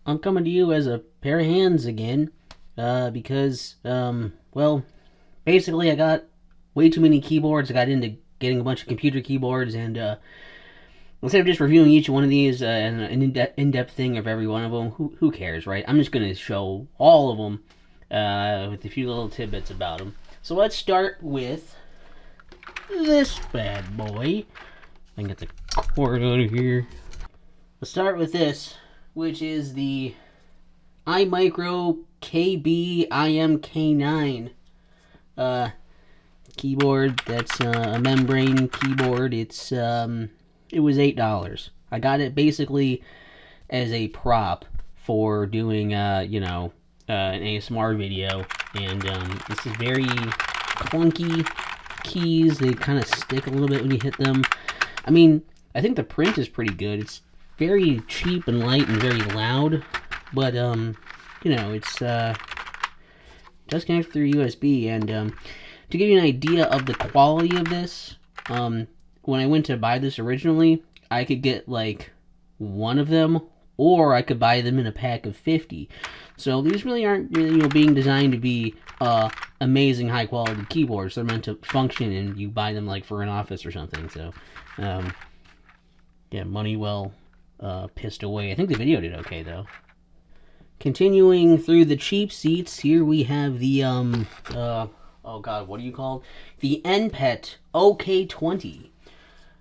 I'm coming to you as a pair of hands again, because, well, basically I got way too many keyboards. I got into getting a bunch of computer keyboards, and, instead of just reviewing each one of these, and an in-depth thing of every one of them, who cares, right? I'm just going to show all of them, with a few little tidbits about them. So let's start with this bad boy. I can get the cord out of here. Let's start with this, which is the iMicro KB487L keyboard. That's a membrane keyboard. It was $8. I got it basically as a prop for doing an ASMR video, and this is very clunky keys. They kind of stick a little bit when you hit them. I mean, I think the print is pretty good. It's very cheap and light and very loud, but it's does connect through USB. And to give you an idea of the quality of this, when I went to buy this originally, I could get like one of them, or I could buy them in a pack of 50. So these really aren't being designed to be amazing high quality keyboards. They're meant to function, and you buy them like for an office or something. So yeah, money well pissed away. I think the video did okay though. Continuing through the cheap seats, here we have the oh god, what do you call it? The NPET OK20.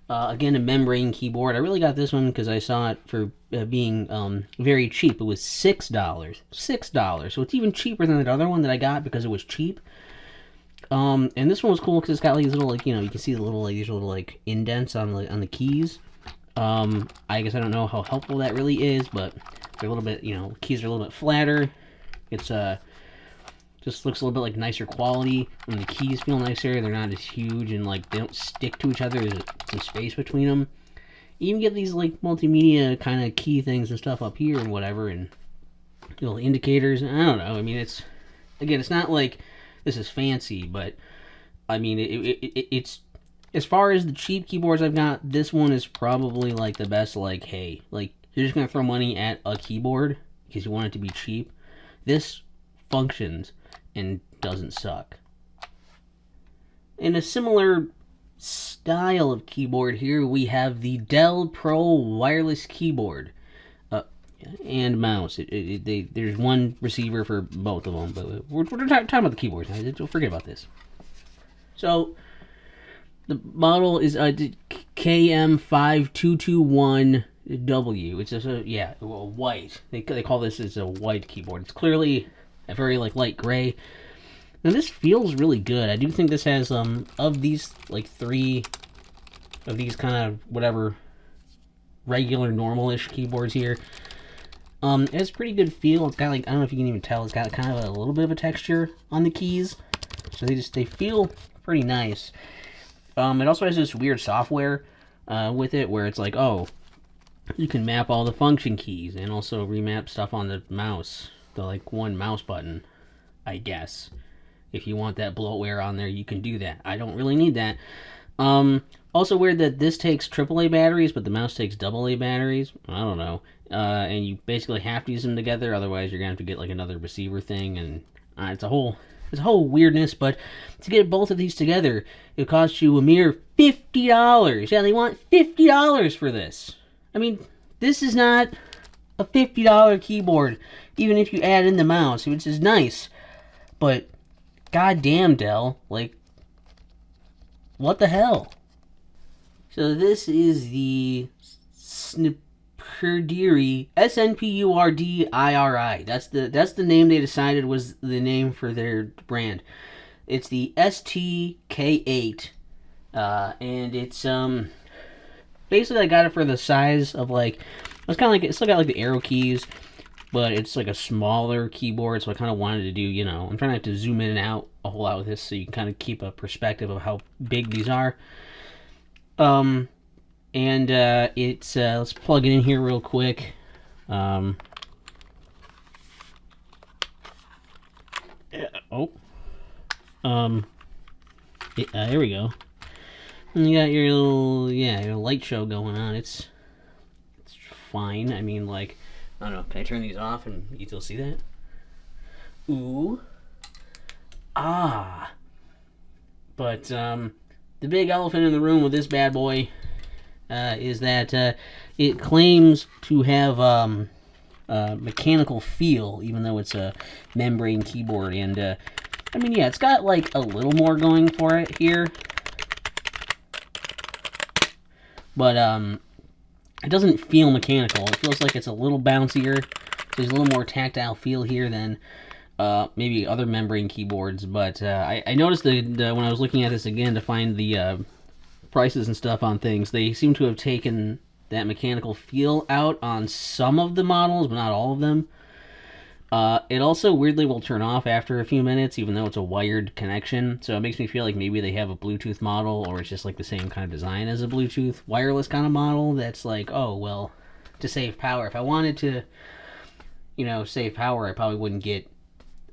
Again, a membrane keyboard. I really got this one because I saw it for being very cheap. It was $6. $6. So it's even cheaper than that other one that I got because it was cheap. And this one was cool because it's got like these little, like, you can see the little, like, these little, like, indents on the keys. I guess I don't know how helpful that really is, but they're a little bit, keys are a little bit flatter. It's just looks a little bit like nicer quality, and the keys feel nicer. They're not as huge, and like they don't stick to each other. There's some space between them. You even get these like multimedia kind of key things and stuff up here and whatever, and little indicators. I don't know. I mean, it's not like this is fancy, but I mean, it's as far as the cheap keyboards I've got, this one is probably like the best. Like, hey, like you're just gonna throw money at a keyboard because you want it to be cheap. This functions and doesn't suck. In a similar style of keyboard here, we have the Dell Pro wireless keyboard and mouse. There's one receiver for both of them, but we're talking about the keyboards now. Don't forget about this. So the model is KM5221W. It's just a white. They call this as a white keyboard. It's clearly a very like light gray. Now this feels really good. I do think this has of these like 3 of these kind of whatever regular normal-ish keyboards here. It has a pretty good feel. It's got like, I don't know if you can even tell, it's got kind of a little bit of a texture on the keys. So they feel pretty nice. It also has this weird software with it where it's like, oh, you can map all the function keys and also remap stuff on the mouse. The like one mouse button, I guess. If you want that bloatware on there, you can do that. I don't really need that. Also weird that this takes AAA batteries, but the mouse takes AA batteries. I don't know. And you basically have to use them together, otherwise you're gonna have to get like another receiver thing, and it's a whole weirdness. But to get both of these together, it costs you a mere $50. Yeah, they want $50 for this. I mean, this is not a $50 keyboard, even if you add in the mouse, which is nice. But goddamn, Dell, like, what the hell? So this is the Snpurdiri SNPURDIRI. That's the name they decided was the name for their brand. It's the ST-K8, and it's basically I got it for the size of like, it's kind of like, it's still got like the arrow keys, but it's like a smaller keyboard, so I kind of wanted to do, I'm trying not to zoom in and out a whole lot with this, so you can kind of keep a perspective of how big these are. It's, let's plug it in here real quick. There we go. And you got your little, your light show going on. It's fine. I mean, like, I don't know, can I turn these off and you still see that? Ooh. Ah. But, the big elephant in the room with this bad boy, is that, it claims to have, mechanical feel, even though it's a membrane keyboard, and, I mean, yeah, it's got, like, a little more going for it here, but, it doesn't feel mechanical. It feels like it's a little bouncier, so there's a little more tactile feel here than, maybe other membrane keyboards, but, I noticed that, when I was looking at this again to find the, prices and stuff on things, they seem to have taken that mechanical feel out on some of the models, but not all of them. It also weirdly will turn off after a few minutes, even though it's a wired connection. So it makes me feel like maybe they have a Bluetooth model, or it's just like the same kind of design as a Bluetooth wireless kind of model that's like, oh, well, to save power. If I wanted to, you know, save power, I probably wouldn't get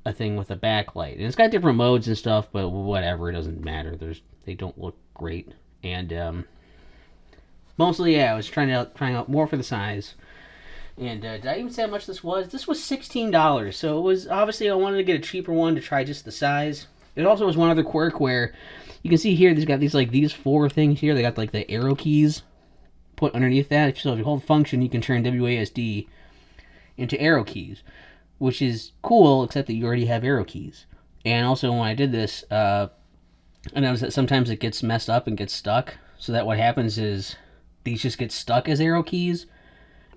a thing with a backlight. And it's got different modes and stuff, but whatever, it doesn't matter. They don't look great. And, mostly, yeah, I was trying out more for the size. And did I even say how much this was? This was $16, so it was, obviously I wanted to get a cheaper one to try just the size. There also was one other quirk where, you can see here, they've got these four things here. They got like the arrow keys put underneath that. So if you hold function, you can turn WASD into arrow keys, which is cool, except that you already have arrow keys. And also when I did this, I noticed that sometimes it gets messed up and gets stuck. So that what happens is these just get stuck as arrow keys,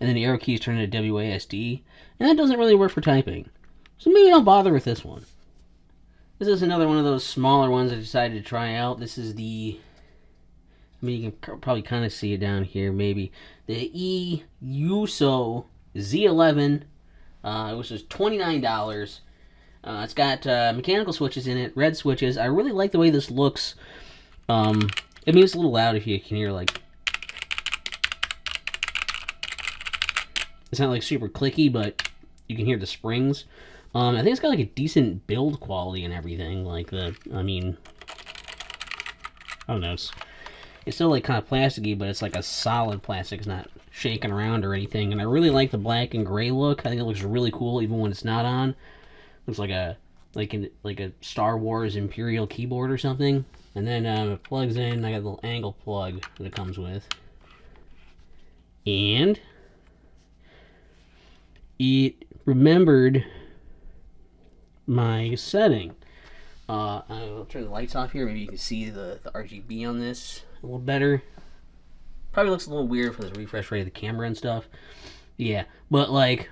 and then the arrow keys turn into WASD, and that doesn't really work for typing. So maybe don't bother with this one. This is another one of those smaller ones I decided to try out. This is the, I mean, you can probably kind of see it down here, maybe. The E-YOOSO Z11, which is $29. It's got mechanical switches in it, red switches. I really like the way this looks. I mean, it's a little loud if you can hear, like, it's not like super clicky, but you can hear the springs. I think it's got like a decent build quality and everything. Like I mean, I don't know. It's still like kind of plasticky, but it's like a solid plastic. It's not shaking around or anything. And I really like the black and gray look. I think it looks really cool, even when it's not on. Looks like a Star Wars Imperial keyboard or something. And then it plugs in. I got a little angle plug that it comes with, and it remembered my setting. I'll turn the lights off here. Maybe you can see the RGB on this a little better. Probably looks a little weird for the refresh rate of the camera and stuff. Yeah, but like,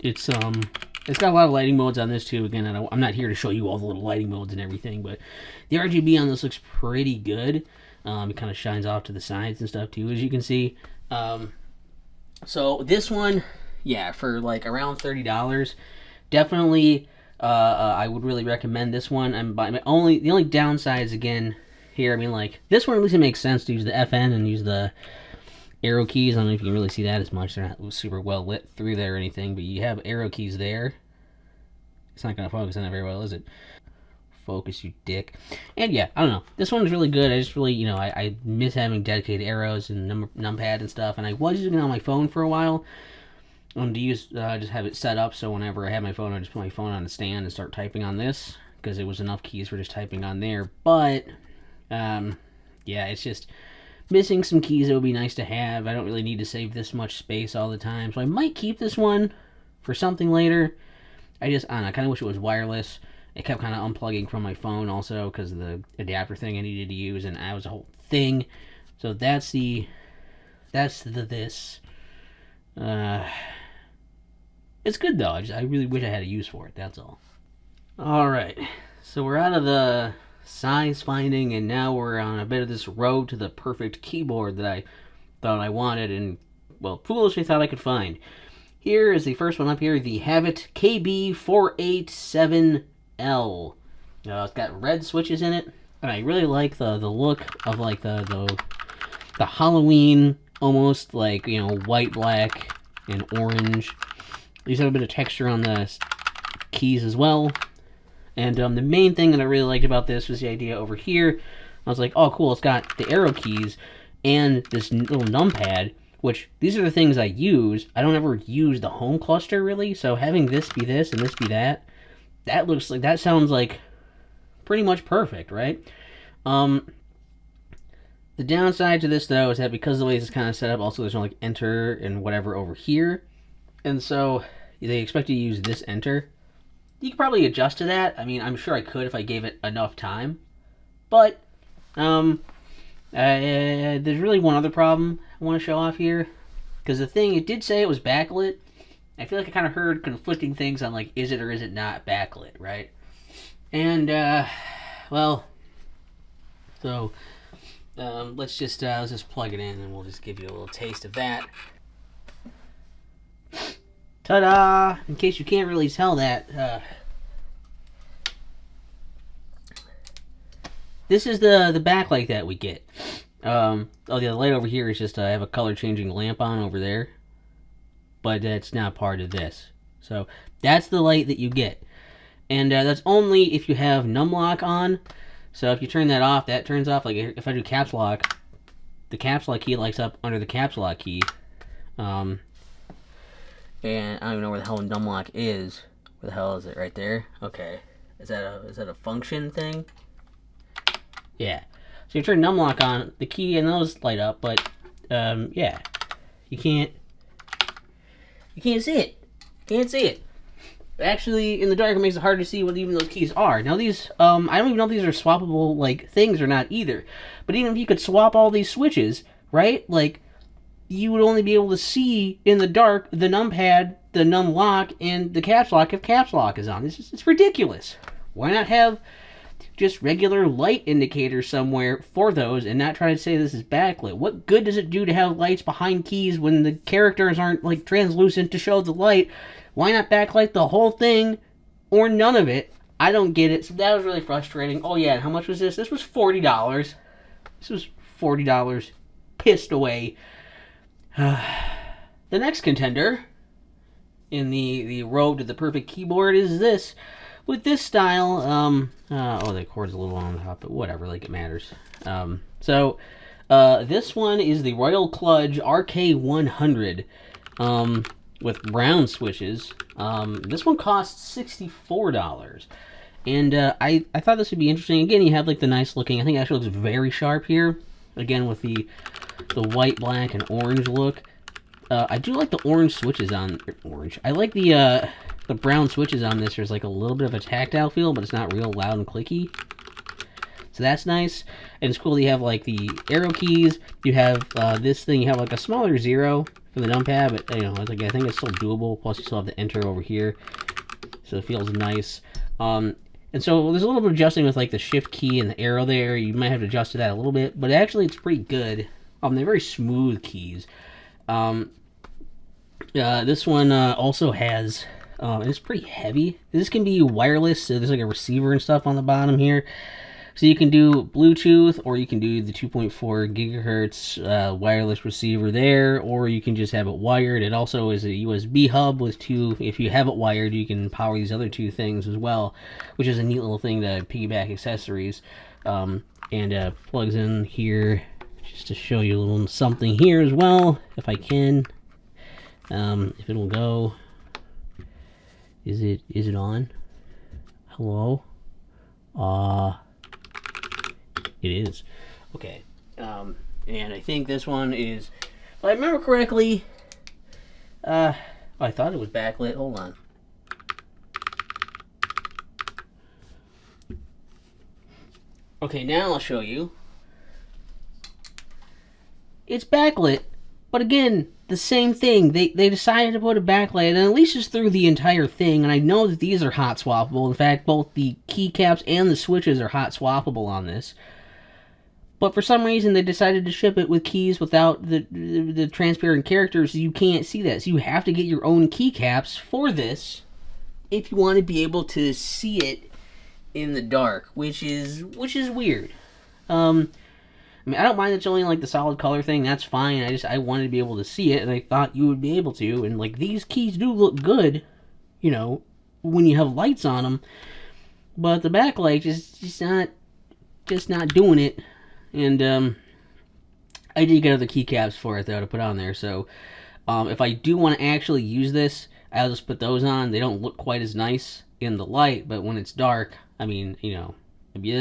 it's got a lot of lighting modes on this too. Again, I'm not here to show you all the little lighting modes and everything, but the RGB on this looks pretty good. It kind of shines off to the sides and stuff too, as you can see. So this one, yeah, for like around $30, definitely, I would really recommend this one. The only downsides again here, I mean, like, this one at least it makes sense to use the FN and use the arrow keys. I don't know if you can really see that as much. They're not super well lit through there or anything, but you have arrow keys there. It's not going to focus on it very well, is it? Focus, you dick. And yeah, I don't know. This one's really good. I just really, you know, I miss having dedicated arrows and numpad and stuff, and I was using it on my phone for a while. To use, just have it set up so whenever I have my phone, I just put my phone on the stand and start typing on this, because it was enough keys for just typing on there. But, yeah, it's just missing some keys that would be nice to have. I don't really need to save this much space all the time, so I might keep this one for something later. I don't know, I kind of wish it was wireless. It kept kind of unplugging from my phone also because of the adapter thing I needed to use, and that was a whole thing. So that's this. It's good though. I really wish I had a use for it, that's all. Alright, so we're out of the size finding, and now we're on a bit of this road to the perfect keyboard that I thought I wanted and, well, foolishly thought I could find. Here is the first one up here, the Havit KB487L. It's got red switches in it, and I really like the look of like the Halloween, almost like, you know, white, black, and orange. These have a bit of texture on the keys as well. And the main thing that I really liked about this was the idea over here. I was like, oh cool, it's got the arrow keys and this little numpad, which these are the things I use. I don't ever use the home cluster really, so having this be this and this be that, that sounds like pretty much perfect, right? The downside to this though is that because of the way this is kind of set up, also there's no like enter and whatever over here, and so they expect you to use this enter. You could probably adjust to that. I mean, I'm sure I could if I gave it enough time, but there's really one other problem I want to show off here, because the thing, it did say it was backlit. I feel like I kind of heard conflicting things on like, is it or is it not backlit, right? And well, so let's just plug it in and we'll just give you a little taste of that. Ta-da! In case you can't really tell that, this is the backlight that we get. Oh, the light over here is just I have a color changing lamp on over there, but that's not part of this. So that's the light that you get, and that's only if you have num lock on. So if you turn that off, that turns off. Like if I do caps lock, the caps lock key lights up under the caps lock key. And I don't even know where the hell num lock is. Where the hell is it? Right there. Okay. Is that a function thing? Yeah. So you turn numlock on, the key and those light up, but yeah, you can't see it. Can't see it. Actually, in the dark, it makes it hard to see what even those keys are. Now these, I don't even know if these are swappable like things or not either. But even if you could swap all these switches, right? Like, you would only be able to see in the dark the numpad, the num lock, and the caps lock if caps lock is on. It's ridiculous. Why not have just regular light indicators somewhere for those and not try to say this is backlit? What good does it do to have lights behind keys when the characters aren't like translucent to show the light? Why not backlight the whole thing or none of it? I don't get it. So that was really frustrating. Oh yeah, and how much was this? This was $40. This was $40 pissed away. The next contender in the road to the perfect keyboard is this. With this style, oh, the cord's a little on the top, but whatever, like it matters. This one is the Royal Kludge RK100 with brown switches. This one costs $64. And I thought this would be interesting. Again, you have like the nice looking, I think it actually looks very sharp here. Again, with the white, black, and orange look. I do like the orange switches on, orange. I like the brown switches on this. There's like a little bit of a tactile feel, but it's not real loud and clicky. So that's nice. And it's cool that you have like the arrow keys. You have this thing, you have like a smaller 0 for the numpad, but you know, like, I think it's still doable. Plus you still have the enter over here. So it feels nice. And so there's a little bit of adjusting with like the shift key and the arrow there. You might have to adjust to that a little bit, but actually it's pretty good. They're very smooth keys. This one also has, and it's pretty heavy. This can be wireless, so there's like a receiver and stuff on the bottom here. So you can do Bluetooth, or you can do the 2.4 gigahertz wireless receiver there, or you can just have it wired. It also is a USB hub with two. If you have it wired, you can power these other two things as well, which is a neat little thing to piggyback accessories. And plugs in here, just to show you a little something here as well, if I can. If it'll go. Is it on? Hello? It is. Okay. And I think this one is, if I remember correctly, I thought it was backlit. Hold on. Okay, now I'll show you. It's backlit, but again, the same thing. They decided to put a backlight, and at least it's through the entire thing, and I know that these are hot swappable. In fact, both the keycaps and the switches are hot swappable on this. But for some reason, they decided to ship it with keys without the transparent characters, so you can't see that. So you have to get your own keycaps for this if you want to be able to see it in the dark, which is weird. I mean, I don't mind it's only like the solid color thing. That's fine. I wanted to be able to see it, and I thought you would be able to. And like, these keys do look good, you know, when you have lights on them. But the backlight is just not doing it. And I did get other keycaps for it though to put on there, so if I do want to actually use this, I'll just put those on. They don't look quite as nice in the light, but when it's dark, I mean, you know,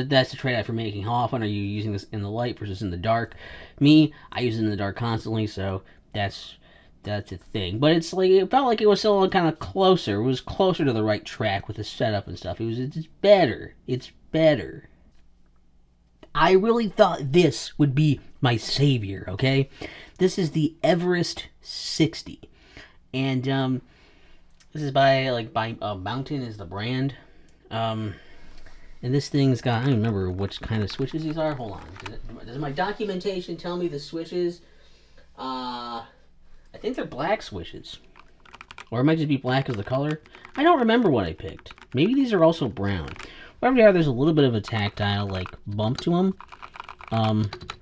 that's the trade-off for making. How often are you using this in the light versus in the dark? Me, I use it in the dark constantly, so that's a thing. But it's like, it felt like it was still kind of closer. It was closer to the right track with the setup and stuff. It's better. It's better. I really thought this would be my savior, okay? This is the Everest 60. And this is by Mountain is the brand. And this thing's got, I don't remember which kind of switches these are. Hold on. Does my documentation tell me the switches? I think they're black switches. Or it might just be black as the color. I don't remember what I picked. Maybe these are also brown. Whatever they are, there's a little bit of a tactile bump to them,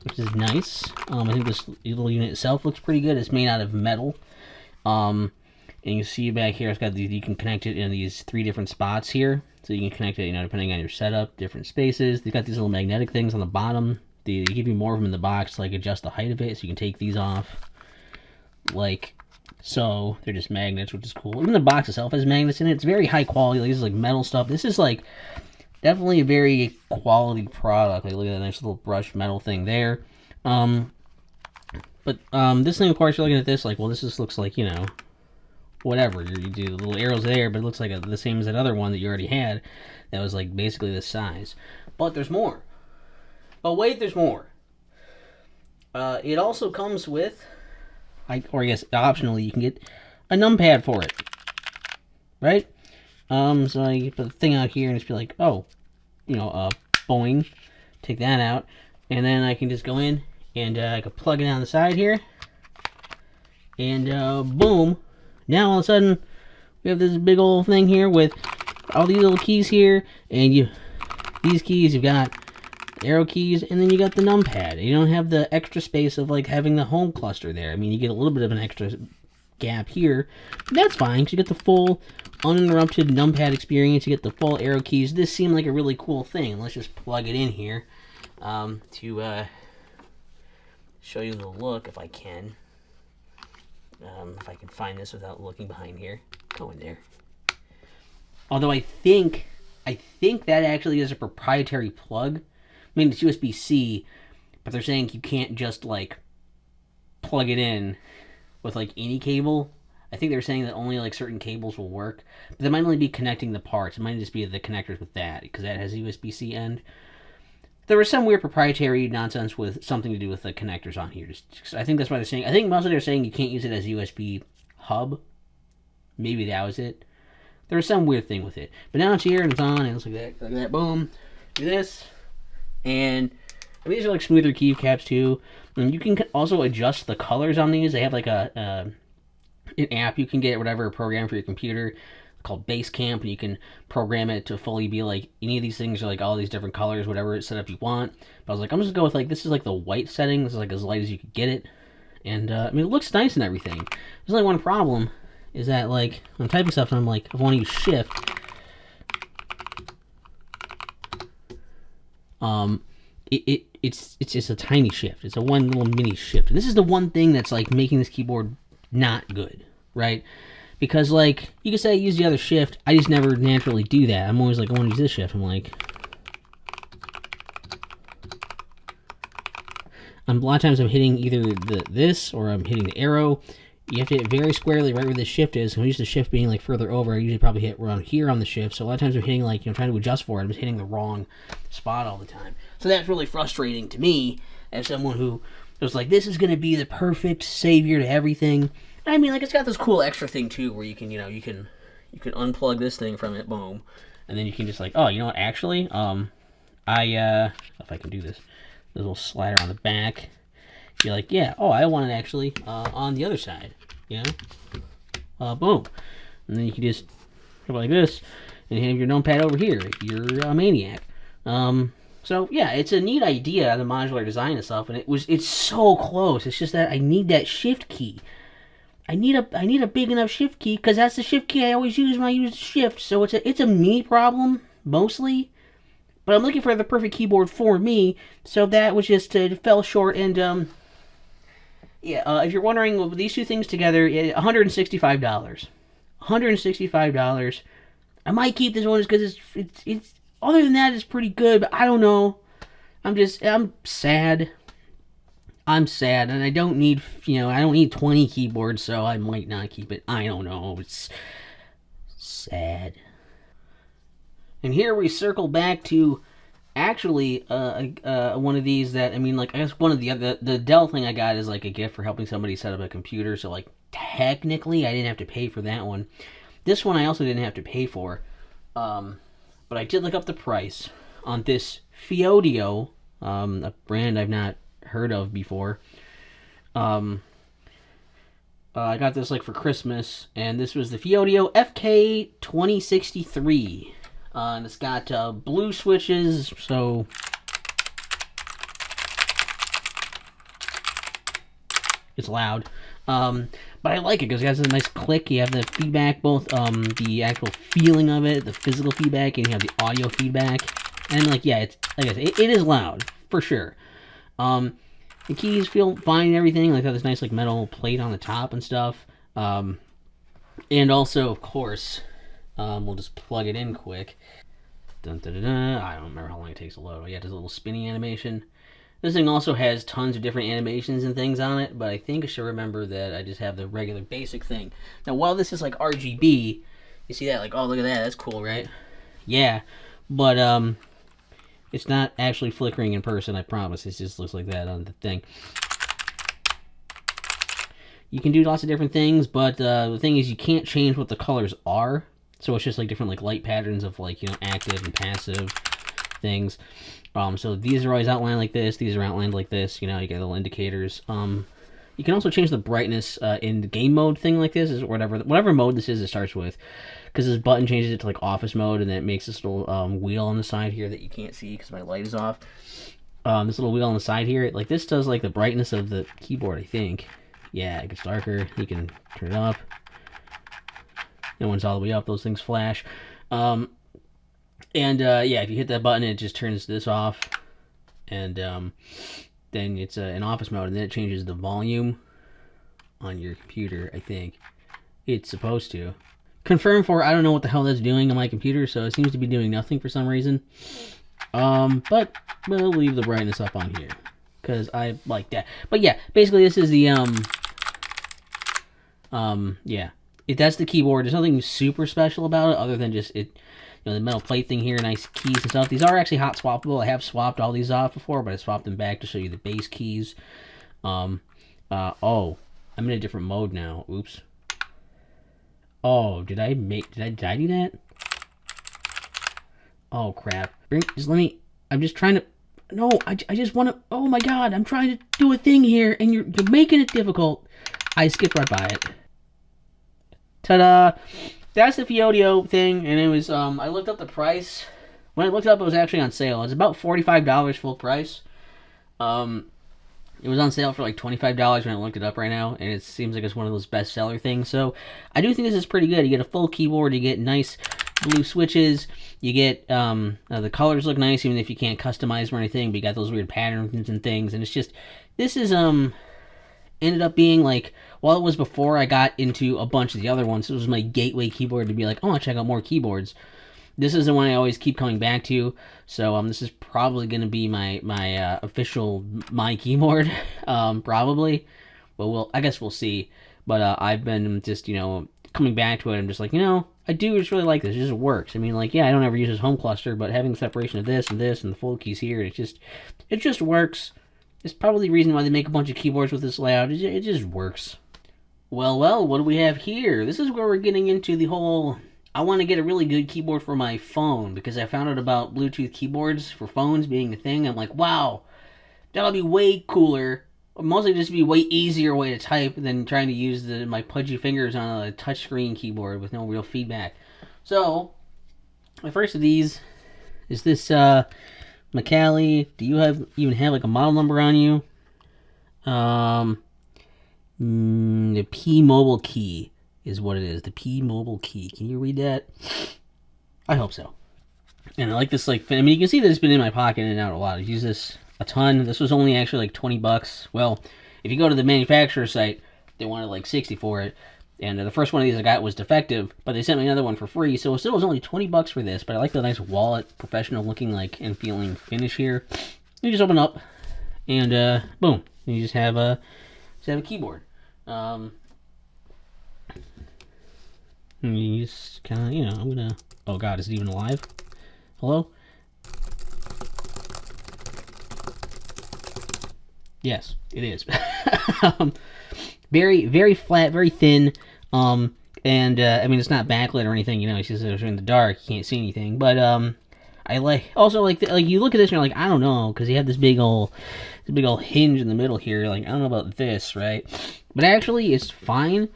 which is nice. I think this little unit itself looks pretty good. It's made out of metal, and you see back here, it's got these. You can connect it in these 3 different spots here, so you can connect it, you know, depending on your setup, different spaces. They've got these little magnetic things on the bottom. They give you more of them in the box, like adjust the height of it, so you can take these off, like so. They're just magnets, which is cool. Even the box itself has magnets in it. It's very high quality. Like, this is like metal stuff. This is like definitely a very quality product. Like, look at that nice little brushed metal thing there. But this thing, of course, you're looking at this like, well, this just looks like, you know, whatever. You do the little arrows there, but it looks like the same as that other one that you already had. That was like basically this size. But there's more. But wait, there's more. It also comes with, or I guess optionally, you can get a numpad for it, right? So I put the thing out here and just be like, oh, you know, boing, take that out, and then I can just go in and I can plug it on the side here, and boom, now all of a sudden we have this big old thing here with all these little keys here, and these keys, you've got arrow keys, and then you got the numpad. You don't have the extra space of like having the home cluster there. I mean, you get a little bit of an extra gap here, but that's fine because you get the full uninterrupted numpad experience. You get the full arrow keys. This seemed like a really cool thing. Let's just plug it in here to show you the look, if I can. If I can find this without looking behind here. Go in there. Although I think that actually is a proprietary plug. I mean, it's USB-C, but they're saying you can't just like plug it in with like any cable. I think they were saying that only like certain cables will work, but they might only be connecting the parts. It might just be the connectors with that, because that has a USB-C end. There was some weird proprietary nonsense with something to do with the connectors on here. I think that's why they're saying. I think mostly they're saying you can't use it as a USB hub. Maybe that was it. There was some weird thing with it, but now it's here and it's on, and it's like that. Like that. Boom. Do this, and I mean, these are like smoother keycaps too. And you can also adjust the colors on these. They have like an app you can get, whatever, a program for your computer called Basecamp, and you can program it to fully be like any of these things are like all these different colors, whatever setup you want. But I was like, I'm just gonna go with like, this is like the white setting. This is like as light as you could get it, and I mean, it looks nice and everything. There's only one problem, is that like I'm typing stuff and I'm like, if I want to use shift, it's just a tiny shift. It's a one little mini shift. And this is the one thing that's like making this keyboard not good, right? Because like, you can say I use the other shift, I just never naturally do that. I'm always like, I want to use this shift. I'm like, a lot of times I'm hitting either this or I'm hitting the arrow. You have to hit very squarely right where the shift is. I'm used to shift being like further over. I usually probably hit around here on the shift. So a lot of times I'm hitting like, you know, trying to adjust for it. I'm just hitting the wrong spot all the time. So that's really frustrating to me as someone who was like, this is going to be the perfect savior to everything. I mean, like, it's got this cool extra thing too, where you can, you know, you can unplug this thing from it, boom, and then you can just like, oh, you know what? Actually, if I can do this, there's a little slider on the back. You're like, yeah, oh, I want it actually on the other side, you know, boom, and then you can just go like this and have your numpad over here if you're a maniac. So yeah, it's a neat idea, the modular design and stuff, and it's so close. It's just that I need that shift key. I need a big enough shift key, because that's the shift key I always use when I use shift. So it's a me problem mostly, but I'm looking for the perfect keyboard for me. So that was just it fell short, and Yeah, if you're wondering, these two things together, $165. $165. I might keep this one just because it's other than that, it's pretty good, but I don't know. I'm sad. I'm sad, and I don't need, I don't need 20 keyboards, so I might not keep it. I don't know. It's sad. And here we circle back to actually one of these that, I mean, like, I guess one of the Dell thing I got is like a gift for helping somebody set up a computer, so like technically I didn't have to pay for that one. This one I also didn't have to pay for, but I did look up the price on this Fiodio, a brand I've not heard of before. I got this like for Christmas, and this was the Fiodio FK-2063. And it's got blue switches, so it's loud. But I like it because it has a nice click. You have the feedback, both the actual feeling of it, the physical feedback, and you have the audio feedback. And like, yeah, it's like I said, it is loud for sure. The keys feel fine and everything. Like, have this nice like metal plate on the top and stuff. And also, of course, we'll just plug it in quick. Dun, dun, dun, dun. I don't remember how long it takes to load. Yeah, it does a little spinning animation. This thing also has tons of different animations and things on it, but I think I should remember that I just have the regular basic thing. Now, while this is like RGB, you see that? Like, oh, look at that. That's cool, right? Yeah, but it's not actually flickering in person, I promise. It just looks like that on the thing. You can do lots of different things, but the thing is you can't change what the colors are. So it's just like different like light patterns of like, active and passive things. So these are always outlined like this. These are outlined like this. You get little indicators. You can also change the brightness in the game mode thing like this, is whatever mode this is it starts with. Because this button changes it to like office mode, and then it makes this little wheel on the side here that you can't see because my light is off. This little wheel on the side here, like this does like the brightness of the keyboard, I think. Yeah, it gets darker. You can turn it up. And when it's all the way up, those things flash. Yeah, if you hit that button, it just turns this off. And then it's in office mode, and then it changes the volume on your computer, I think. It's supposed to. Confirm for, I don't know what the hell that's doing on my computer, so it seems to be doing nothing for some reason. But we'll leave the brightness up on here, because I like that. But yeah, basically this is the, yeah. That's the keyboard. There's nothing super special about it other than just it, the metal plate thing here, nice keys and stuff. These are actually hot swappable. I have swapped all these off before, but I swapped them back to show you the base keys. Oh, I'm in a different mode now. Oops. Oh, did I do that? Oh crap. Just let me, I'm just trying to, no, I just want to, oh my god, I'm trying to do a thing here and you're making it difficult. I skipped right by it. Ta-da! That's the Fiodio thing, and it was, I looked up the price. When I looked it up, it was actually on sale. It was about $45 full price. It was on sale for like $25 when I looked it up right now, and it seems like it's one of those bestseller things. So, I do think this is pretty good. You get a full keyboard, you get nice blue switches, you get, the colors look nice, even if you can't customize them or anything, but you got those weird patterns and things, and it's just, this is, ended up being like, while it was before I got into a bunch of the other ones, this was my gateway keyboard to be like, oh, I'll check out more keyboards. This is the one I always keep coming back to, so this is probably going to be my official keyboard, probably, but I guess we'll see. But I've been just, coming back to it. I'm just like, I do just really like this. It just works. I mean, like, yeah, I don't ever use this home cluster, but having the separation of this and the full keys here, it just works. It's probably the reason why they make a bunch of keyboards with this layout. It just works. Well, what do we have here? This is where we're getting into the whole, I want to get a really good keyboard for my phone, because I found out about Bluetooth keyboards for phones being a thing. I'm like, wow, that'll be way cooler. Mostly just be way easier way to type than trying to use my pudgy fingers on a touchscreen keyboard with no real feedback. So, my first of these is this, Macally. Do you even have like a model number on you? The PMOBILEKEY is what it is. The PMOBILEKEY. Can you read that? I hope so. And I like this, like, I mean, you can see that it's been in my pocket in and out a lot. I've used this a ton. This was only actually like $20. Well, if you go to the manufacturer site, they wanted like 60 for it. And the first one of these I got was defective, but they sent me another one for free, so it still was only 20 bucks for this. But I like the nice wallet, professional looking like and feeling finish here. You just open up, and boom, you just have a keyboard. You just kind of, you know, I'm gonna. Oh God, is it even alive? Hello? Yes, it is. Very, very flat, very thin. And I mean, it's not backlit or anything. You know, it's just in the dark. You can't see anything. But I like you look at this and you're like, I don't know, because you have this big old hinge in the middle here. Like, I don't know about this, right? But actually, it's fine.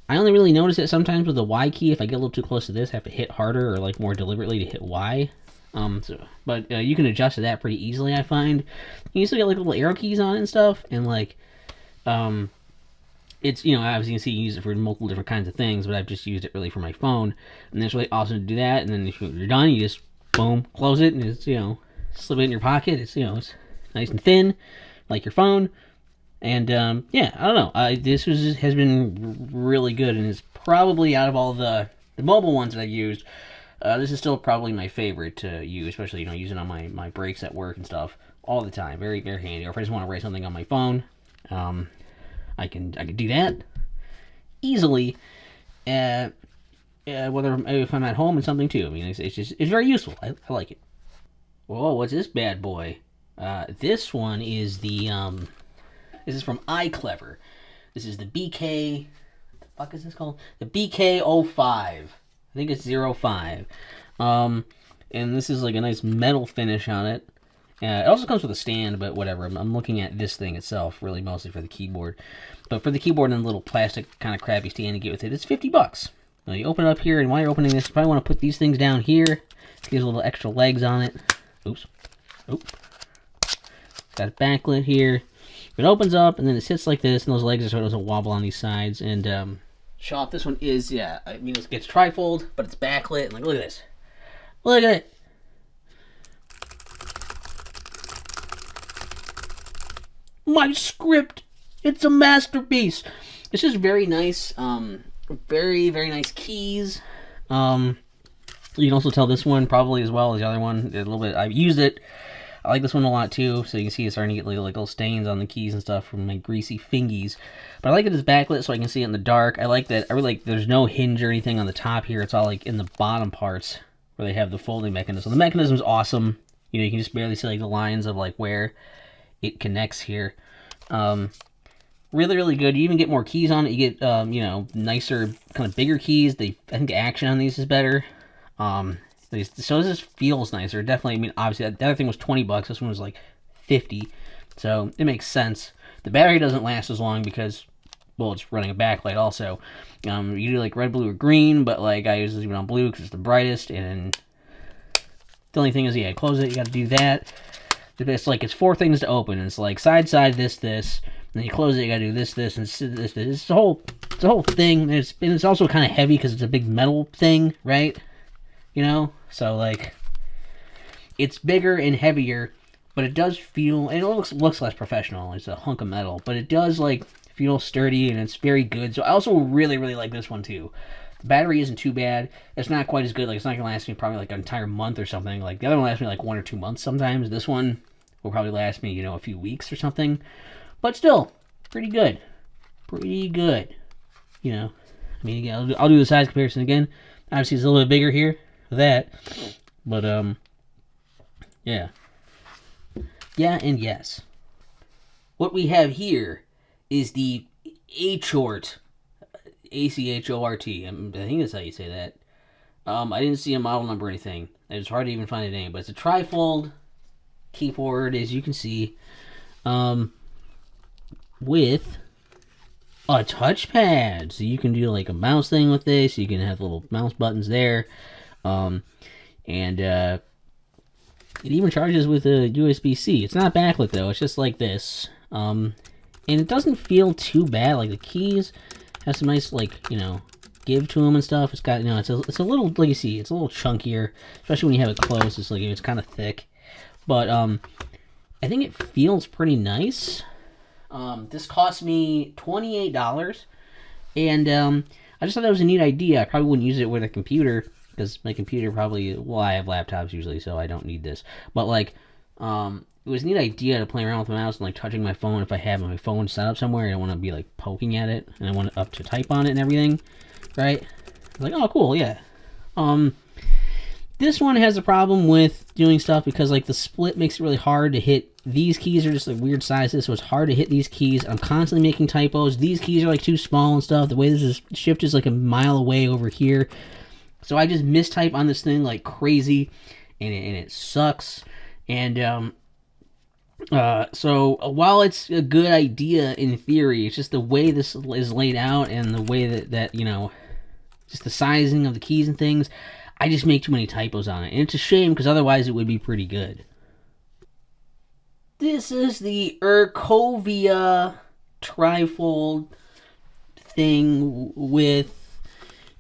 I only really notice it sometimes with the Y key. If I get a little too close to this, I have to hit harder or like more deliberately to hit Y. But you can adjust to that pretty easily, I find. You still get like little arrow keys on it and stuff, and like, it's, you know, obviously you can see you use it for multiple different kinds of things, but I've just used it really for my phone, and it's really awesome to do that. And then if you're done, you just boom, close it, and it's, you know, slip it in your pocket. It's, you know, it's nice and thin, like your phone. And yeah, I don't know. This has been really good, and it's probably out of all the mobile ones that I've used, this is still probably my favorite to use, especially, you know, using on my breaks at work and stuff all the time. Very, very handy. Or if I just want to write something on my phone, I can do that easily. Whether if I'm at home and something too. I mean, it's very useful. I like it. Whoa, what's this bad boy? This one is the this is from iClever. This is the BK. What the fuck is this called? The BK05. I think it's 05. And this is like a nice metal finish on it. It also comes with a stand, but whatever. I'm looking at this thing itself, really mostly for the keyboard. But for the keyboard and the little plastic kind of crappy stand you get with it, it's 50 bucks. Now you open it up here, and while you're opening this, you probably want to put these things down here. Gives a little extra legs on it. Oops. Oop. Got a backlit here. It opens up, and then it sits like this, and those legs are so it doesn't wobble on these sides. And show off, this one is, yeah, I mean, it gets trifold, but it's backlit. And like, look at this. Look at it. My script, it's a masterpiece. It's just very nice. Very, very nice keys. You can also tell this one probably as well as the other one a little bit. I've used it. I like this one a lot too, so you can see it's starting to get like little stains on the keys and stuff from my greasy fingies. But I like that it's backlit so I can see it in the dark. I like that. I really like there's no hinge or anything on the top here. It's all like in the bottom parts where they have the folding mechanism. The mechanism's awesome. You know, you can just barely see like the lines of like where it connects here. Really, really good. You even get more keys on it. You get you know, nicer, kind of bigger keys. I think the action on these is better. So this feels nicer. Definitely, I mean, obviously, that other thing was 20 bucks. This one was like 50. So it makes sense. The battery doesn't last as long because, well, it's running a backlight also. You do like red, blue, or green, but like I use this even on blue because it's the brightest. And the only thing is, yeah, close it. You got to do that. It's like it's 4 things to open. And it's like side, this. And then you close it. You got to do this, and this. It's a whole thing. And it's also kind of heavy because it's a big metal thing, right? You know, so like it's bigger and heavier, but it does feel, and it looks less professional. It's a hunk of metal, but it does like feel sturdy, and it's very good. So I also really, really like this one too. The battery isn't too bad. It's not quite as good. Like, it's not gonna last me probably like an entire month or something. Like the other one lasts me like 1 or 2 months sometimes. This one will probably last me, you know, a few weeks or something. But still, pretty good. Pretty good. You know, I mean, again, I'll do the size comparison again. Obviously, it's a little bit bigger here. That, but yeah, and yes. What we have here is the Achort, Achort. I think that's how you say that. I didn't see a model number or anything. It's hard to even find a name, but it's a trifold keyboard, as you can see, with a touchpad, so you can do like a mouse thing with this. You can have little mouse buttons there. And it even charges with a USB-C. It's not backlit though, it's just like this. And it doesn't feel too bad. Like the keys have some nice, like, you know, give to them and stuff. It's got, you know, it's a little, like you see, it's a little chunkier, especially when you have it close. It's like, it's kind of thick, but I think it feels pretty nice. This cost me $28, and I just thought that was a neat idea. I probably wouldn't use it with a computer, because my computer probably, well, I have laptops usually, so I don't need this. But, like, it was a neat idea to play around with the mouse and, like, touching my phone. If I have my phone set up somewhere, I don't want to be, like, poking at it, and I want it up to type on it and everything, right? I was like, oh, cool, yeah. This one has a problem with doing stuff because, like, the split makes it really hard to hit. These keys are just, like, weird sizes, so it's hard to hit these keys. I'm constantly making typos. These keys are, like, too small and stuff. The way this is, shift is, like, a mile away over here. So I just mistype on this thing like crazy, and it sucks. And so while it's a good idea in theory, it's just the way this is laid out and the way that you know, just the sizing of the keys and things, I just make too many typos on it. And it's a shame, because otherwise it would be pretty good. This is the Erkovia trifold thing with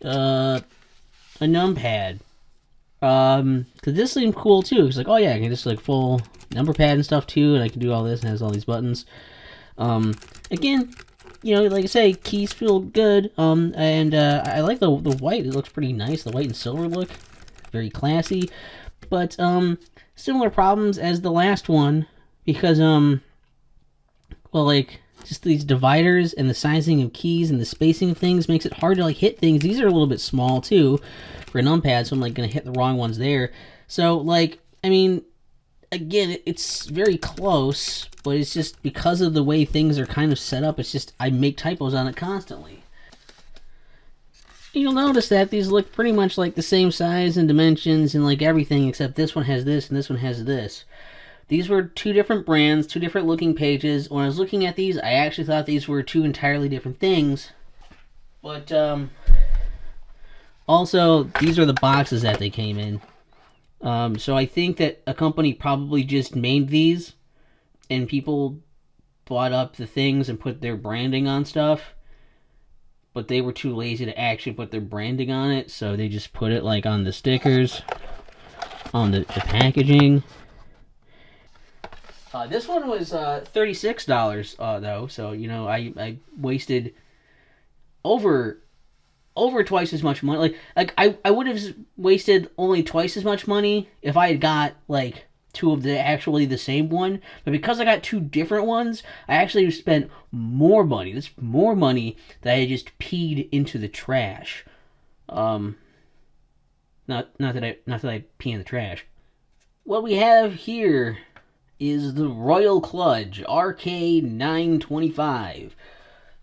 a Numpad. Cause this seemed cool too. It's like, oh yeah, I can just like full number pad and stuff too, and I can do all this, and it has all these buttons. Again, you know, like I say, keys feel good. And I like the white. It looks pretty nice. The white and silver look, very classy. But similar problems as the last one, because well, like, just these dividers and the sizing of keys and the spacing of things makes it hard to, like, hit things. These are a little bit small too for a numpad, so I'm, like, gonna hit the wrong ones there. So, like, I mean, again, it's very close, but it's just because of the way things are kind of set up, it's just I make typos on it constantly. You'll notice that these look pretty much like the same size and dimensions and, like, everything, except this one has this and this one has this. These were two different brands, two different looking pages. When I was looking at these, I actually thought these were two entirely different things. But, also, these are the boxes that they came in. So I think that a company probably just made these, and people bought up the things and put their branding on stuff. But they were too lazy to actually put their branding on it, so they just put it, like, on the stickers, on the packaging. This one was $36 though, so, you know, I wasted over twice as much money. Like I would have wasted only twice as much money if I had got, like, two of the actually the same one. But because I got two different ones, I actually spent more money. That's more money that I just peed into the trash. Not that I pee in the trash. What we have here is the Royal Kludge RK925,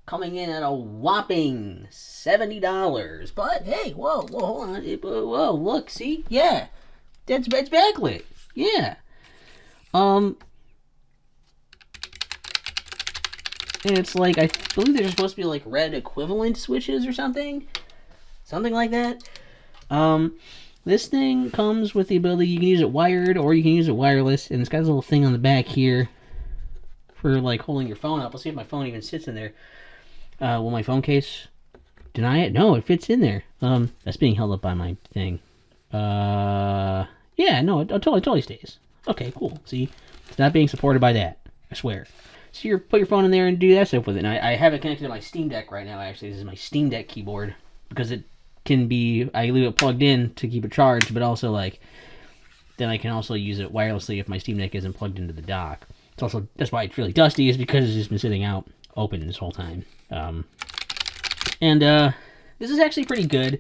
coming in at a whopping $70. But hey, whoa, hold on, whoa, look, see, yeah, it's backlit, yeah. And it's like, I believe there's supposed to be, like, red equivalent switches or something like that. This thing comes with the ability, you can use it wired or you can use it wireless, and it's got this little thing on the back here for, like, holding your phone up. Let's see if my phone even sits in there. Will my phone case deny it? No, it fits in there. That's being held up by my thing. Yeah, no, it totally stays. Okay, cool. See, it's not being supported by that, I swear. So you put your phone in there and do that stuff with it. And I have it connected to my Steam Deck right now, actually. This is my Steam Deck keyboard, because it can be, I leave it plugged in to keep it charged, but also, like, then I can also use it wirelessly if my Steam Deck isn't plugged into the dock. It's also, that's why it's really dusty, is because it's just been sitting out open this whole time. This is actually pretty good.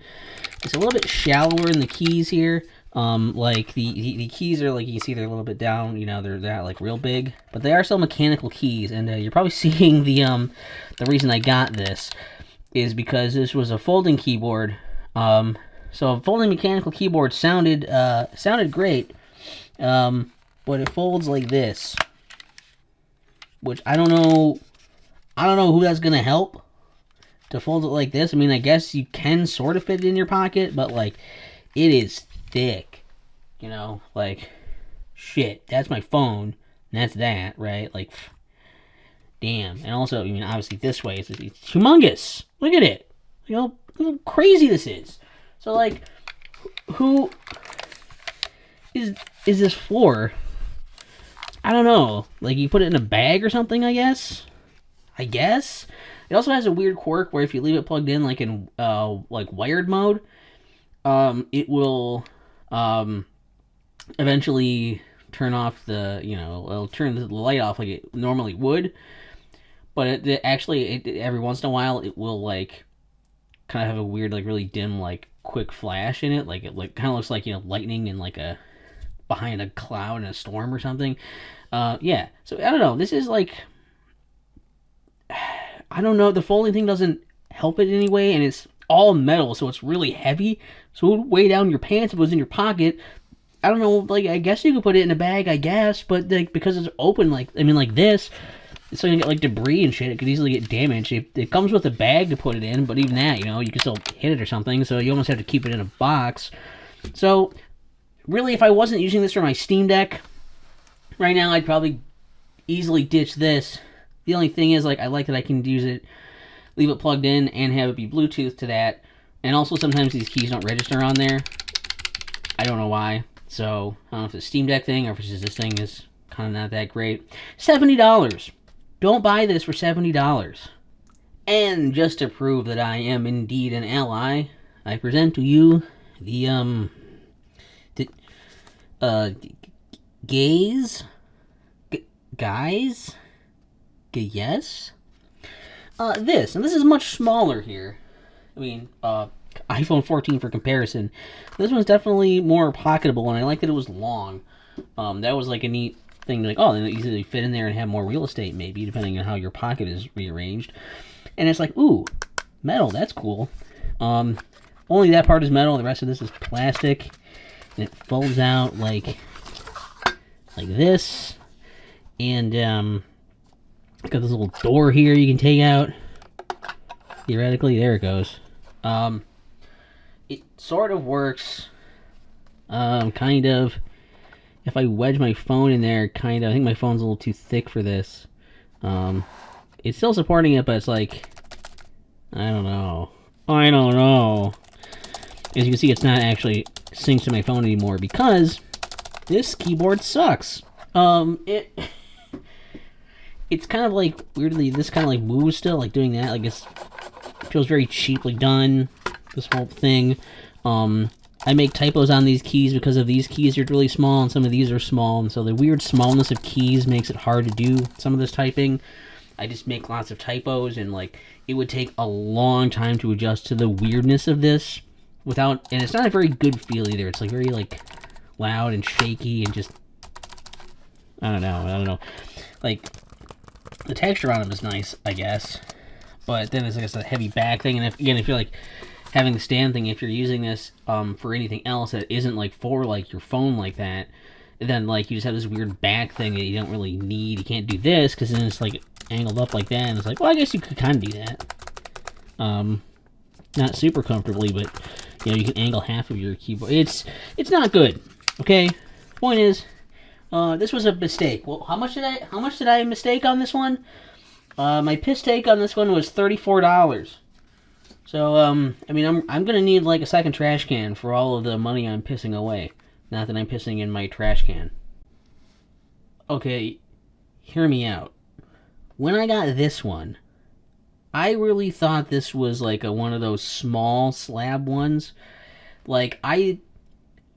It's a little bit shallower in the keys here. Like, the keys are, like, you can see they're a little bit down, you know, they're not, like, real big, but they are still mechanical keys, and you're probably seeing the reason I got this is because this was a folding keyboard. So a folding mechanical keyboard sounded great, but it folds like this, which I don't know who that's gonna help to fold it like this. I mean, I guess you can sort of fit it in your pocket, but, like, it is thick, you know, like, shit, that's my phone, and that's that, right? Like, damn. And also, I mean, obviously this way, it's humongous. Look at it. You know, how crazy this is. So, like, who is this for? I don't know. Like, you put it in a bag or something, I guess? I guess. It also has a weird quirk where if you leave it plugged in like in like wired mode, it will eventually turn off the, it'll turn the light off like it normally would. But every once in a while it will like kind of have a weird like really dim like quick flash in it, like it like kind of looks like lightning in like a behind a cloud in a storm or something. Yeah. So I don't know. This is like, I don't know. The folding thing doesn't help it anyway, and it's all metal, so it's really heavy. So it would weigh down your pants if it was in your pocket. I don't know. Like, I guess you could put it in a bag, I guess, but like because it's open, like this, it's gonna get like debris and shit. It could easily get damaged. It comes with a bag to put it in, but even that, you can still hit it or something. So you almost have to keep it in a box. So really, if I wasn't using this for my Steam Deck right now, I'd probably easily ditch this. The only thing is, like, I like that I can use it, leave it plugged in, and have it be Bluetooth to that. And also, sometimes these keys don't register on there. I don't know why. So, I don't know if it's a Steam Deck thing, or if it's just this thing is kind of not that great. $70. Don't buy this for $70. And just to prove that I am indeed an ally, I present to you the, Geyes? This is much smaller here. I mean, iPhone 14 for comparison. This one's definitely more pocketable, and I like that it was long. That was like a neat thing, like, oh, they easily fit in there and have more real estate, maybe, depending on how your pocket is rearranged. And it's like, ooh, metal, that's cool. Only that part is metal, the rest of this is plastic, and it folds out like this. And, got this little door here you can take out. Theoretically, there it goes. It sort of works. Kind of. If I wedge my phone in there, kind of. I think my phone's a little too thick for this. It's still supporting it, but it's like, I don't know. As you can see, it's not actually synced to my phone anymore because this keyboard sucks. It's kind of like, weirdly, this kind of like moves still, like doing that, like it feels very cheaply done, this whole thing. I make typos on these keys because of these keys are really small and some of these are small, and so the weird smallness of keys makes it hard to do some of this typing. I just make lots of typos, and like, it would take a long time to adjust to the weirdness of this and it's not a very good feel either. It's like very like loud and shaky and just, I don't know. Like, the texture on them is nice, I guess, but then it's like a heavy back thing, and if you're like having the stand thing, if you're using this for anything else that isn't like for like your phone like that, then like you just have this weird back thing that you don't really need. You can't do this because then it's like angled up like that, and it's like, well, I guess you could kind of do that. Not super comfortably, but you can angle half of your keyboard. It's not good. Okay, point is, this was a mistake. Well, how much did I mistake on this one? My piss take on this one was $34. So, I mean, I'm gonna need like a second trash can for all of the money I'm pissing away. Not that I'm pissing in my trash can. Okay, hear me out. When I got this one, I really thought this was like one of those small slab ones. Like, I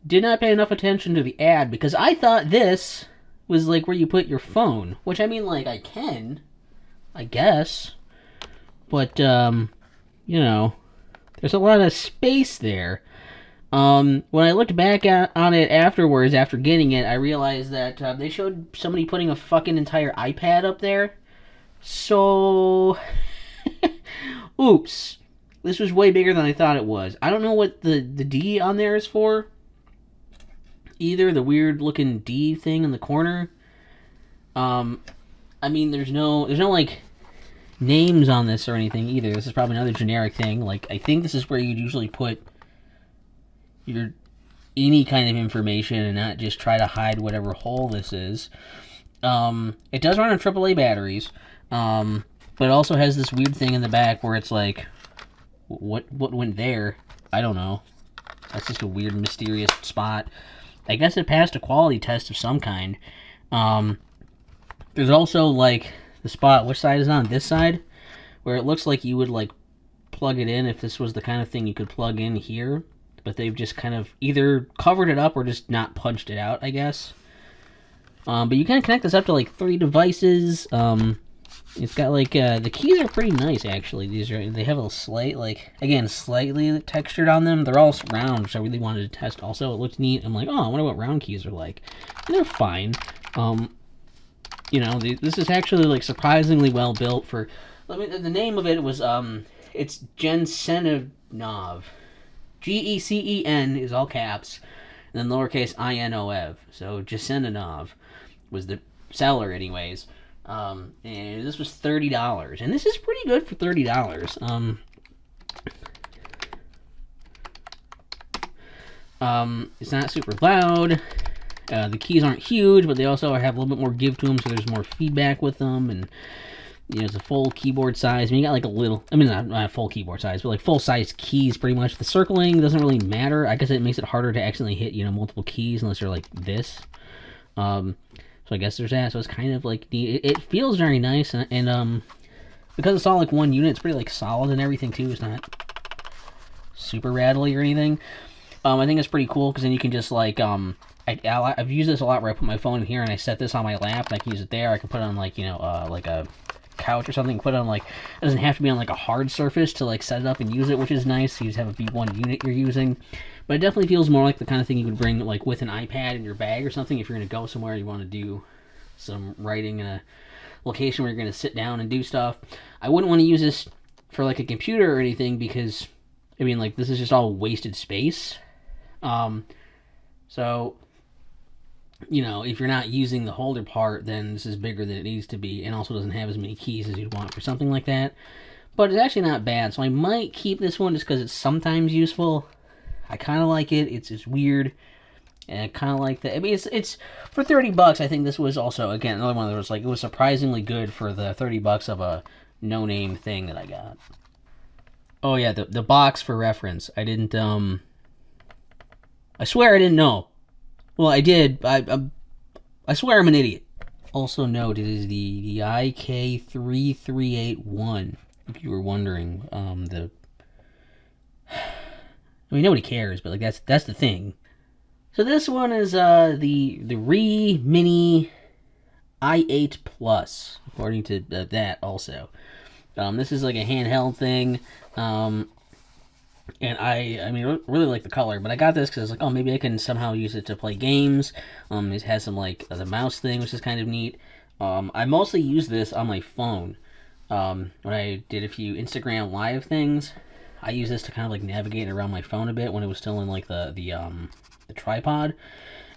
did not pay enough attention to the ad because I thought this was like where you put your phone. Which, I mean, like, I can, I guess. But, there's a lot of space there. When I looked back on it afterwards, after getting it, I realized that they showed somebody putting a fucking entire iPad up there. So, oops. This was way bigger than I thought it was. I don't know what the D on there is for. Either the weird looking D thing in the corner. I mean, there's no like names on this or anything either. This is probably another generic thing. Like, I think this is where you'd usually put your any kind of information and not just try to hide whatever hole this is. It does run on AAA batteries, but it also has this weird thing in the back where it's like, what went there? I don't know. That's just a weird, mysterious spot. I guess it passed a quality test of some kind. There's also like the spot, which side is on? This side, where it looks like you would like plug it in if this was the kind of thing you could plug in here, but they've just kind of either covered it up or just not punched it out, I guess. But you can connect this up to like 3 devices. It's got like the keys are pretty nice actually. They have a slight, like, again, slightly textured on them. They're all round, which I really wanted to test. Also, it looks neat. I'm like, oh, I wonder what round keys are like. And they're fine. You know, this is actually like surprisingly well built for. The name of it was it's GECENinov. GECEN is all caps, and then lowercase INOV. So GECENinov was the seller, anyways. And this was $30, and this is pretty good for $30. It's not super loud. The keys aren't huge, but they also have a little bit more give to them, so there's more feedback with them, and you know, it's a full keyboard size. I mean, you got like a little, I mean, not full keyboard size, but like full size keys pretty much. The circling doesn't really matter. I guess it makes it harder to accidentally hit, you know, multiple keys unless you're like this. So I guess there's that. So it's kind of like it feels very nice, and because it's all like one unit, it's pretty like solid and everything too. It's not super rattly or anything. I think it's pretty cool because then you can just like I've used this a lot where I put my phone in here and I set this on my lap and I can use it there. I can put it on like, you know, like a couch or something. Put it on like, it doesn't have to be on like a hard surface to like set it up and use it, which is nice. So you just have a one unit you're using. But it definitely feels more like the kind of thing you would bring like with an iPad in your bag or something if you're going to go somewhere you want to do some writing in a location where you're going to sit down and do stuff. I wouldn't want to use this for like a computer or anything because, I mean, like, this is just all wasted space. So, you know, if you're not using the holder part, then this is bigger than it needs to be, and also doesn't have as many keys as you'd want for something like that. But it's actually not bad, so I might keep this one just because it's sometimes useful. I kind of like it. It's weird, and I kind of like that. I mean, it's for $30. I think this was also, again, another one that was like, it was surprisingly good for the $30 of a no-name thing that I got. Oh yeah, the box for reference. I didn't I swear I didn't know. Well, I did. I swear I'm an idiot. Also note, it is the IK3381. If you were wondering, I mean, nobody cares, but like that's the thing. So this one is the Rii Mini i8 Plus, according to that also. This is like a handheld thing. And I mean, really like the color, but I got this because I was like, oh, maybe I can somehow use it to play games. It has some, like, the mouse thing, which is kind of neat. I mostly use this on my phone. When I did a few Instagram Live things, I use this to kind of, like, navigate around my phone a bit when it was still in, like, the tripod.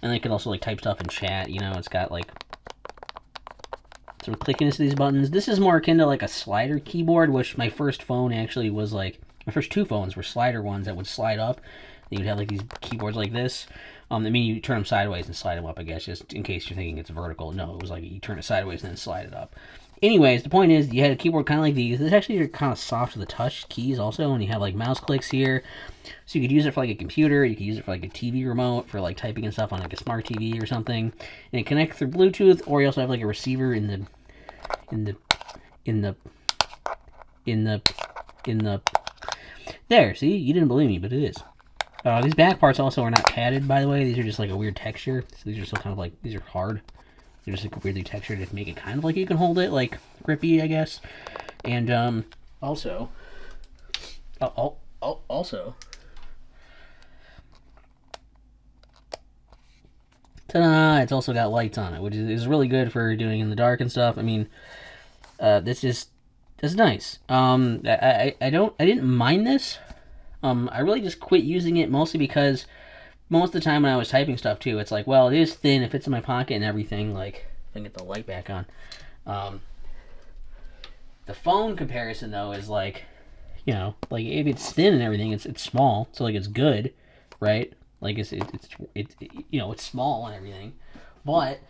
And I could also, like, type stuff in chat, you know. It's got, like, some clickiness to these buttons. This is more akin to, like, a slider keyboard, which my first phone actually was, like, my first 2 phones were slider ones that would slide up. And you'd have like these keyboards like this. I mean, you turn them sideways and slide them up, I guess, just in case you're thinking it's vertical. No, it was like you turn it sideways and then slide it up. Anyways, the point is, you had a keyboard kind of like these. This actually are kind of soft to the touch keys also, and you have like mouse clicks here. So you could use it for like a computer, you could use it for like a TV remote, for like typing and stuff on like a smart TV or something. And it connects through Bluetooth, or you also have like a receiver in the there, see? You didn't believe me, but it is. These back parts also are not padded, by the way. These are just like a weird texture. So these are still kind of like, these are hard. They're just like weirdly textured to make it kind of like you can hold it, like grippy, I guess. And also, ta-da! It's also got lights on it, which is really good for doing in the dark and stuff. I mean, this is... That's nice. I didn't mind this. I really just quit using it mostly because most of the time when I was typing stuff too, it's like, well, it is thin, it fits in my pocket and everything. Like, if I can get the light back on. The phone comparison though is like, you know, like if it's thin and everything, it's small, so like it's good, right? Like it's you know, it's small and everything, but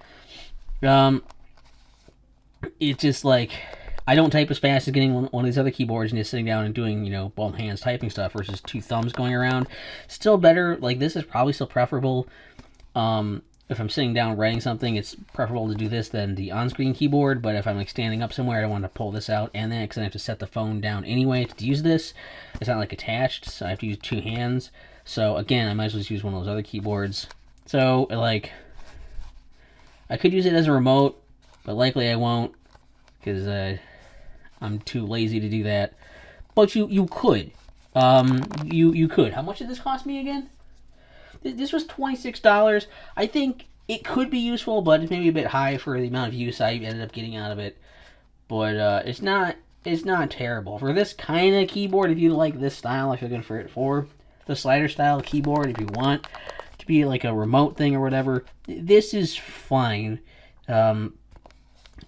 it's just like, I don't type as fast as getting one of these other keyboards and just sitting down and doing, you know, both hands typing stuff versus 2 thumbs going around. Still better. Like, this is probably still preferable. if I'm sitting down writing something, it's preferable to do this than the on-screen keyboard. But if I'm like standing up somewhere, I don't want to pull this out and then, because I have to set the phone down anyway to use this. It's not like attached, so I have to use 2 hands. So again, I might as well just use one of those other keyboards. So like, I could use it as a remote, but likely I won't, because I'm too lazy to do that. But you could. You could. How much did this cost me again? This was $26. I think it could be useful, but it's maybe a bit high for the amount of use I ended up getting out of it. But it's not terrible. For this kind of keyboard, if you like this style, if you're looking for it for the slider style keyboard, if you want to be like a remote thing or whatever, this is fine. I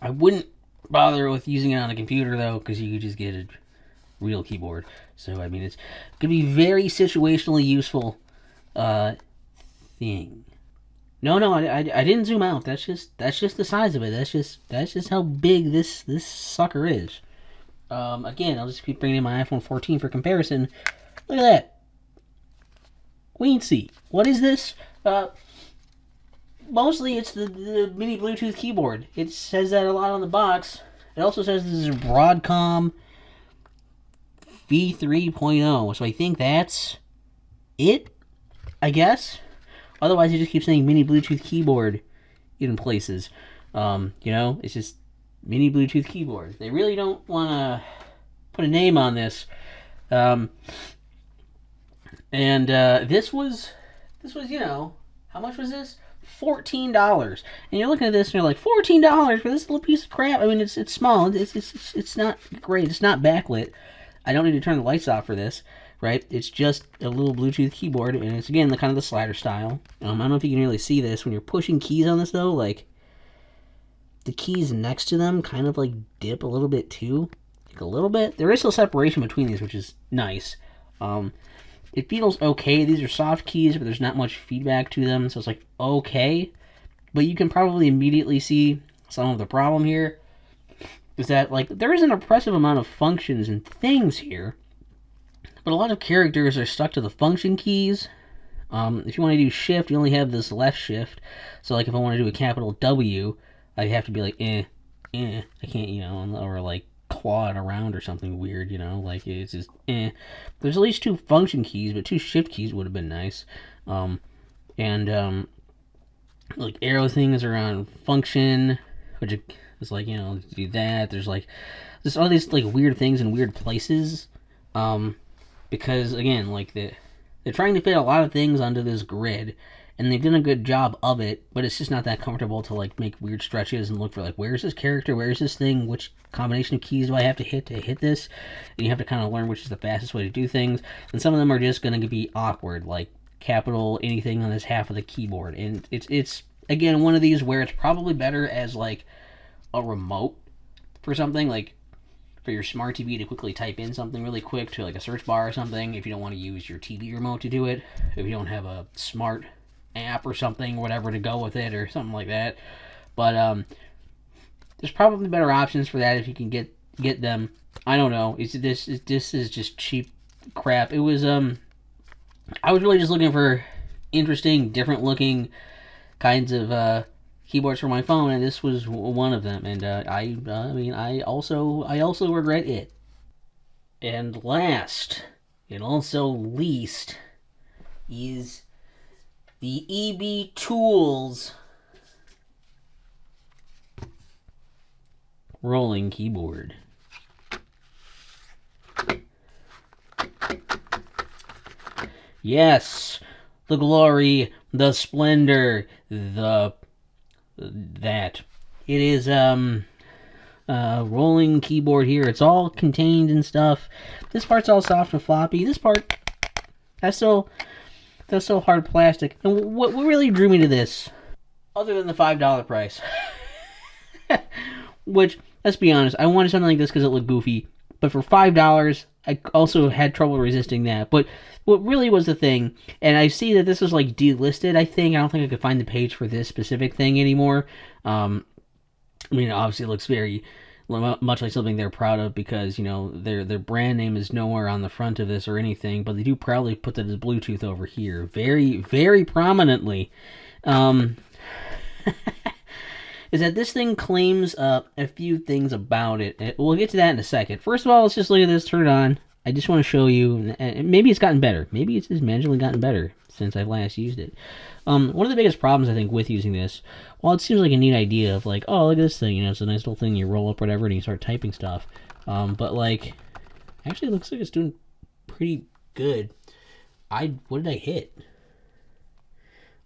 wouldn't bother with using it on a computer, though, because you could just get a real keyboard. So, I mean, it's going to be very situationally useful thing. No, I didn't zoom out. That's just the size of it. That's just how big this sucker is. Again, I'll just keep bringing in my iPhone 14 for comparison. Look at that. Weensy. What is this? Mostly it's the mini Bluetooth keyboard. It says that a lot on the box. It also says this is Broadcom V3.0. So I think that's it, I guess. Otherwise, it just keeps saying mini Bluetooth keyboard in places. You know, it's just mini Bluetooth keyboard. They really don't want to put a name on this. This was, you know, how much was this? $14. And you're looking at this and you're like, $14 for this little piece of crap? I mean, it's small. It's not great. It's not backlit. I don't need to turn the lights off for this, right? It's just a little Bluetooth keyboard, and it's, again, kind of the slider style. I don't know if you can really see this. When you're pushing keys on this, though, like, the keys next to them kind of, like, dip a little bit, too. Like, a little bit. There is still separation between these, which is nice. It feels okay. These are soft keys, but there's not much feedback to them, so it's, like, okay. But you can probably immediately see some of the problem here. Is that, like, there is an impressive amount of functions and things here, but a lot of characters are stuck to the function keys. If you want to do shift, you only have this left shift. So, like, if I want to do a capital W, I have to be like, I can't, you know, or, like, claw it around or something weird, you know, like, it's just, There's at least 2 function keys, but 2 shift keys would have been nice. Like, arrow things are on function, which is like, you know, do that. There's, like, there's all these, like, weird things in weird places. Because, again, like, they're trying to fit a lot of things onto this grid, and they've done a good job of it, but it's just not that comfortable to, like, make weird stretches and look for, like, where's this character, where's this thing, which combination of keys do I have to hit this, and you have to kind of learn which is the fastest way to do things, and some of them are just going to be awkward, like capital anything on this half of the keyboard, and it's again, one of these where it's probably better as, like, a remote for something, like, for your smart TV to quickly type in something really quick to, like, a search bar or something, if you don't want to use your TV remote to do it, if you don't have a smart app or something, whatever, to go with it, or something like that. But there's probably better options for that if you can get them. I don't know. This is just cheap crap. It was I was really just looking for interesting, different looking kinds of keyboards for my phone, and this was one of them. And I mean, I also regret it. And last, and also least, is the EB Tools rolling keyboard. Yes, the glory, the splendor, that. It is rolling keyboard here. It's all contained and stuff. This part's all soft and floppy. This part, that's so hard plastic. And what really drew me to this, other than the $5 price, which, let's be honest, I wanted something like this because it looked goofy, but for $5, I also had trouble resisting that. But what really was the thing, and I see that this is, like, delisted, I think. I don't think I could find the page for this specific thing anymore. I mean, obviously it looks very much like something they're proud of, because, you know, their brand name is nowhere on the front of this or anything, but they do proudly put that as Bluetooth over here, very, very prominently. is that this thing claims a few things about it. We'll get to that in a second. First of all, let's just look at this, turn it on. I just want to show you, and maybe it's gotten better. Maybe it's just magically gotten better since I've last used it. One of the biggest problems, I think, with using this, while it seems like a neat idea of like, oh, look at this thing, you know, it's a nice little thing, you roll up whatever and you start typing stuff. But like, actually it looks like it's doing pretty good. What did I hit?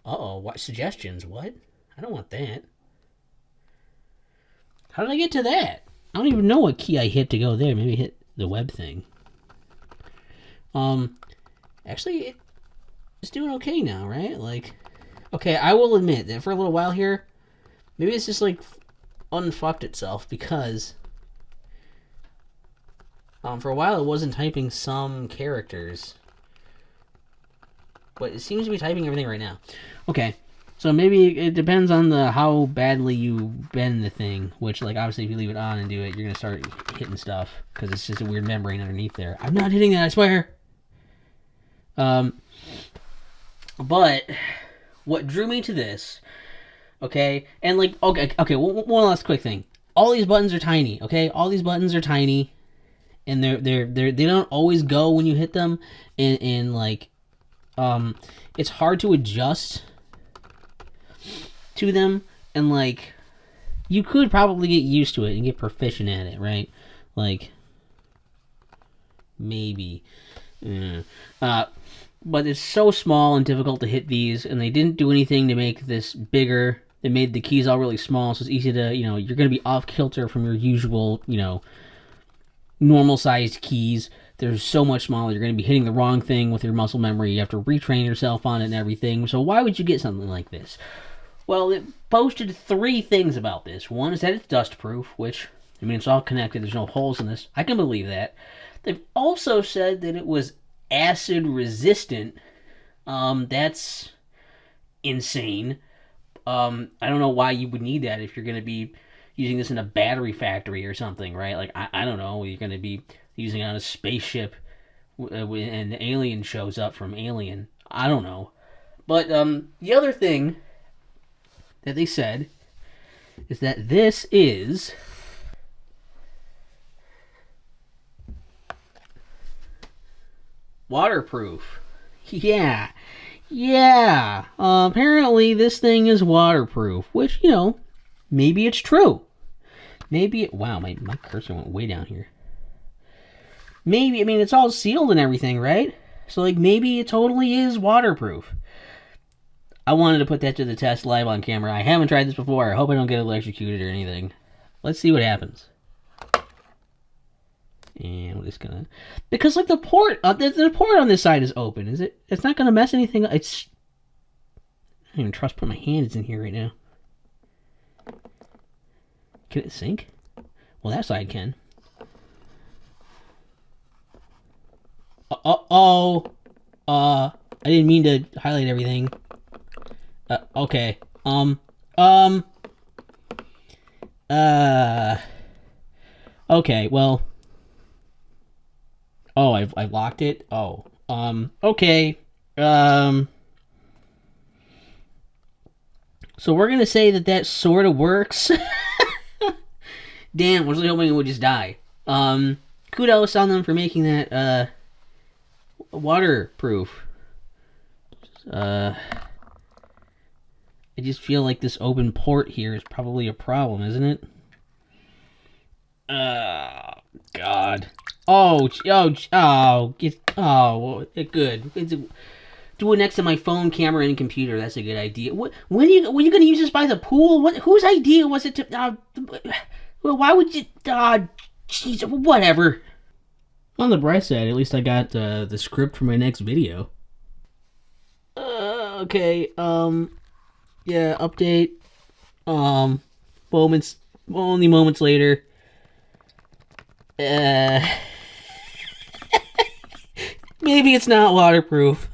Uh-oh, what suggestions? What? I don't want that. How did I get to that? I don't even know what key I hit to go there. Maybe I hit the web thing. Actually, it's doing okay now, right? Like, okay, I will admit that for a little while here, maybe it's just like unfucked itself because for a while it wasn't typing some characters, but it seems to be typing everything right now. Okay, so maybe it depends on how badly you bend the thing, which, like, obviously if you leave it on and do it, you're gonna start hitting stuff because it's just a weird membrane underneath there. I'm not hitting that, I swear. But what drew me to this, okay, and like, okay, one last quick thing. All these buttons are tiny, okay? All these buttons are tiny, and they don't always go when you hit them, and like, it's hard to adjust to them, and like, you could probably get used to it and get proficient at it, right? Like, maybe, but it's so small and difficult to hit these, and they didn't do anything to make this bigger. They made the keys all really small, so it's easy to, you know, you're going to be off kilter from your usual, you know, normal sized keys. They're so much smaller. You're going to be hitting the wrong thing with your muscle memory. You have to retrain yourself on it and everything. So why would you get something like this? Well, it boasted 3 things about this. One is that it's dust proof, which, I mean, it's all connected. There's no holes in this. I can believe that. They've also said that it was acid resistant. That's insane. I don't know why you would need that if you're going to be using this in a battery factory or something, right? Like, I don't know. You're going to be using it on a spaceship and the alien shows up from Alien. I don't know. But the other thing that they said is that this is waterproof. Yeah. Apparently this thing is waterproof, which, you know, maybe it's true. Maybe it... Wow, my cursor went way down here. Maybe, I mean, it's all sealed and everything, right? So, like, maybe it totally is waterproof. I wanted to put that to the test live on camera. I haven't tried this before. I hope I don't get electrocuted or anything. Let's see what happens. And we're just gonna... Because, like, the port... the port on this side is open, is it? It's not gonna mess anything up. It's... I don't even trust putting my hands in here right now. Can it sync? Well, that side can. I didn't mean to highlight everything. Okay. Okay, well... Oh, I've locked it? Oh. Okay. So we're gonna say that sort of works. Damn, I was really hoping it would just die. Kudos on them for making that, waterproof. I just feel like this open port here is probably a problem, isn't it? God. Good. Do it next to my phone, camera, and computer. That's a good idea. When are you going to use this by the pool? Whose idea was it to... well, why would you... jeez, whatever. On the bright side, at least I got the script for my next video. Okay, yeah, update. Only moments later. Maybe it's not waterproof.